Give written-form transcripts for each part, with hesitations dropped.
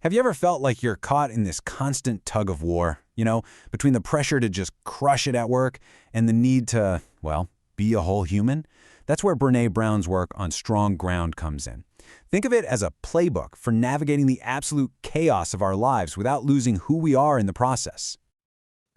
Have you ever felt like you're caught in this constant tug of war, between the pressure to just crush it at work and the need to, well, be a whole human? That's where Brené Brown's work on strong ground comes in. Think of it as a playbook for navigating the absolute chaos of our lives without losing who we are in the process.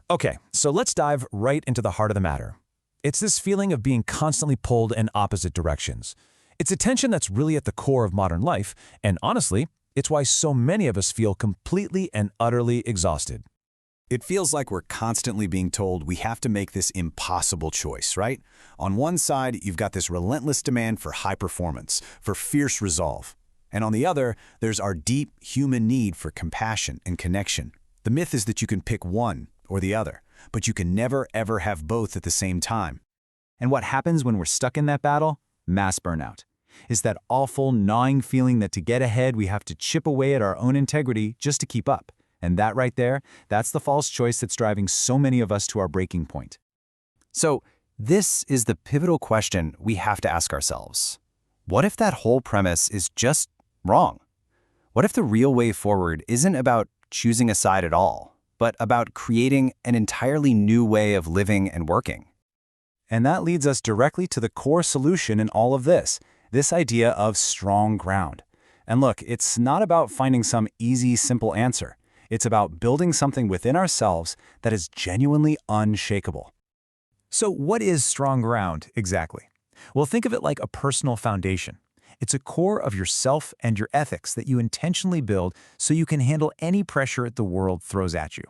Okay, so let's dive right into the heart of the matter. It's this feeling of being constantly pulled in opposite directions. It's a tension that's really at the core of modern life, and honestly, it's why so many of us feel completely and utterly exhausted. It feels like we're constantly being told we have to make this impossible choice, right? On one side, you've got this relentless demand for high performance, for fierce resolve. And on the other, there's our deep human need for compassion and connection. The myth is that you can pick one or the other, but you can never, ever have both at the same time. And what happens when we're stuck in that battle? Mass burnout. It's that awful, gnawing feeling that to get ahead, we have to chip away at our own integrity just to keep up. And that right there, that's the false choice that's driving so many of us to our breaking point. So this is the pivotal question we have to ask ourselves. What if that whole premise is just wrong? What if the real way forward isn't about choosing a side at all, but about creating an entirely new way of living and working? And that leads us directly to the core solution in all of this idea of strong ground. And look, it's not about finding some easy, simple answer. It's about building something within ourselves that is genuinely unshakable. So what is strong ground exactly? Well, think of it like a personal foundation. It's a core of yourself and your ethics that you intentionally build so you can handle any pressure the world throws at you.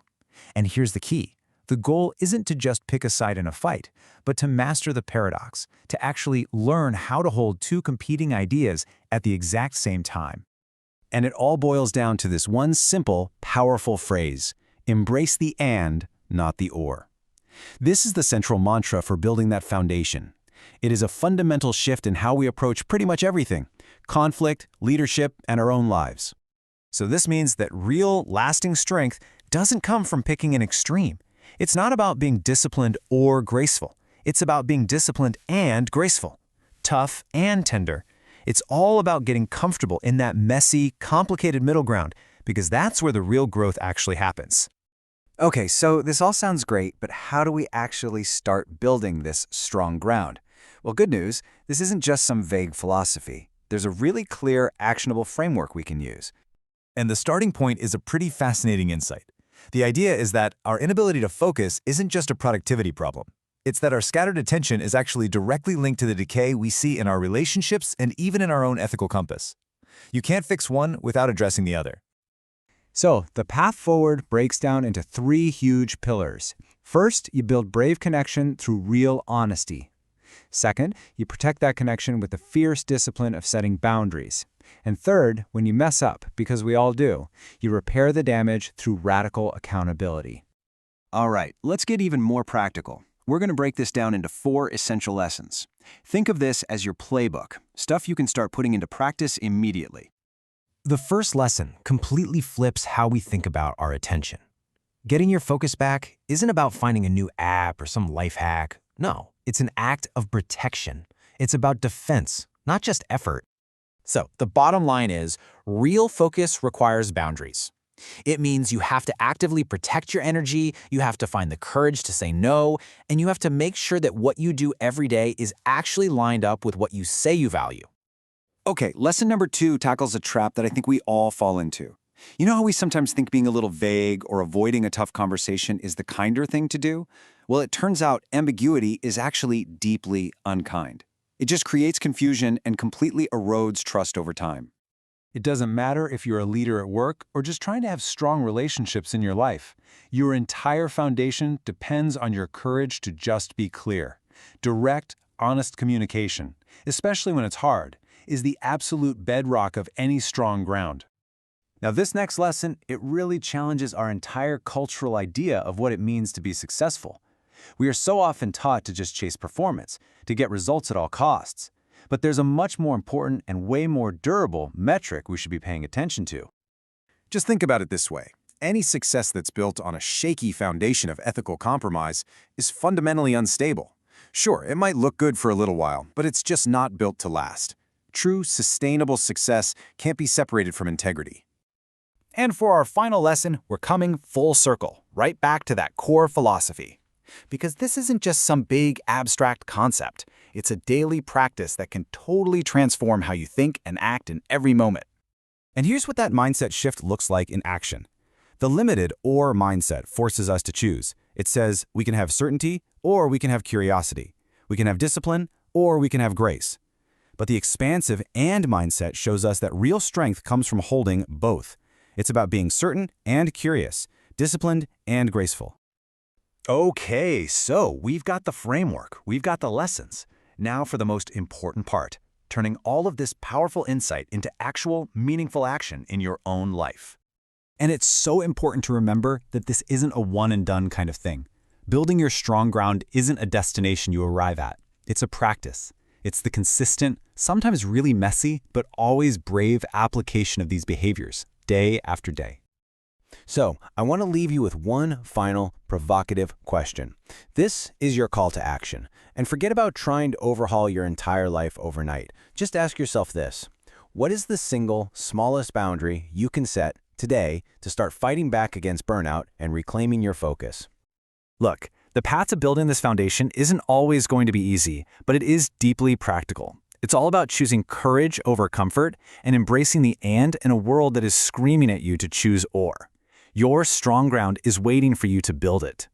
And here's the key. The goal isn't to just pick a side in a fight, but to master the paradox, to actually learn how to hold two competing ideas at the exact same time. And it all boils down to this one simple, powerful phrase: embrace the and, not the or. This is the central mantra for building that foundation. It is a fundamental shift in how we approach pretty much everything: conflict, leadership, and our own lives. So this means that real, lasting strength doesn't come from picking an extreme. It's not about being disciplined or graceful. It's about being disciplined and graceful, tough and tender. It's all about getting comfortable in that messy, complicated middle ground, because that's where the real growth actually happens. Okay, so this all sounds great, but how do we actually start building this strong ground? Well, good news, this isn't just some vague philosophy. There's a really clear, actionable framework we can use. And the starting point is a pretty fascinating insight. The idea is that our inability to focus isn't just a productivity problem. It's that our scattered attention is actually directly linked to the decay we see in our relationships and even in our own ethical compass. You can't fix one without addressing the other. So, the path forward breaks down into three huge pillars. First, you build brave connection through real honesty. Second, you protect that connection with the fierce discipline of setting boundaries. And third, when you mess up, because we all do, you repair the damage through radical accountability. All right, let's get even more practical. We're going to break this down into 4 essential lessons. Think of this as your playbook, stuff you can start putting into practice immediately. The first lesson completely flips how we think about our attention. Getting your focus back isn't about finding a new app or some life hack. No, it's an act of protection. It's about defense, not just effort. So the bottom line is, real focus requires boundaries. It means you have to actively protect your energy, you have to find the courage to say no, and you have to make sure that what you do every day is actually lined up with what you say you value. Okay, lesson number 2 tackles a trap that I think we all fall into. You know how we sometimes think being a little vague or avoiding a tough conversation is the kinder thing to do? Well, it turns out ambiguity is actually deeply unkind. It just creates confusion and completely erodes trust over time. It doesn't matter if you're a leader at work or just trying to have strong relationships in your life. Your entire foundation depends on your courage to just be clear. Direct, honest communication, especially when it's hard, is the absolute bedrock of any strong ground. Now, this next lesson, it really challenges our entire cultural idea of what it means to be successful. We are so often taught to just chase performance, to get results at all costs. But there's a much more important and way more durable metric we should be paying attention to. Just think about it this way. Any success that's built on a shaky foundation of ethical compromise is fundamentally unstable. Sure, it might look good for a little while, but it's just not built to last. True, sustainable success can't be separated from integrity. And for our final lesson, we're coming full circle, right back to that core philosophy. Because this isn't just some big abstract concept. It's a daily practice that can totally transform how you think and act in every moment. And here's what that mindset shift looks like in action. The limited or mindset forces us to choose. It says we can have certainty or we can have curiosity. We can have discipline or we can have grace. But the expansive and mindset shows us that real strength comes from holding both. It's about being certain and curious, disciplined and graceful. Okay, so we've got the framework, we've got the lessons. Now for the most important part, turning all of this powerful insight into actual, meaningful action in your own life. And it's so important to remember that this isn't a one-and-done kind of thing. Building your strong ground isn't a destination you arrive at. It's a practice. It's the consistent, sometimes really messy, but always brave application of these behaviors, day after day. So, I want to leave you with one final provocative question. This is your call to action. And forget about trying to overhaul your entire life overnight. Just ask yourself this. What is the single, smallest boundary you can set today to start fighting back against burnout and reclaiming your focus? Look, the path to building this foundation isn't always going to be easy, but it is deeply practical. It's all about choosing courage over comfort and embracing the and in a world that is screaming at you to choose or. Your strong ground is waiting for you to build it.